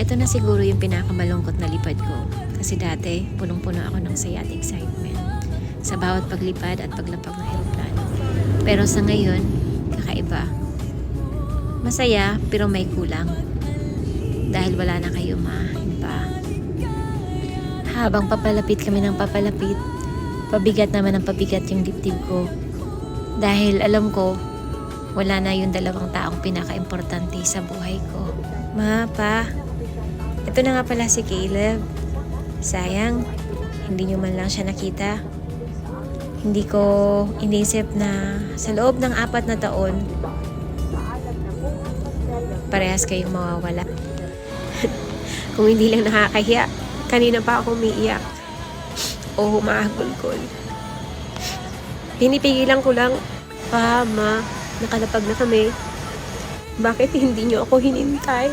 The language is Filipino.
Ito na siguro yung pinakamalungkot na lipad ko. Kasi dati, punong-puno ako ng saya at excitement sa bawat paglipad at paglapag ng eroplano. Pero sa ngayon, kakaiba. Masaya, pero may kulang. Dahil wala na kayo mahimpa. Habang papalapit kami ng papalapit, pabigat naman ang pabigat yung dibdib ko. Dahil alam ko, wala na yung dalawang taong pinaka-importante sa buhay ko. Ma, pa, ito na nga pala si Caleb. Sayang, hindi nyo man lang siya nakita. Hindi ko inisip na sa loob ng 4 na taon, parehas kayong mawawala. Kung hindi lang nakakahiya, kanina pa ako umiiyak o humahagulgol. Pinipigilan ko lang, pa, ma, nakalapag na kami. Bakit hindi nyo ako hinintay?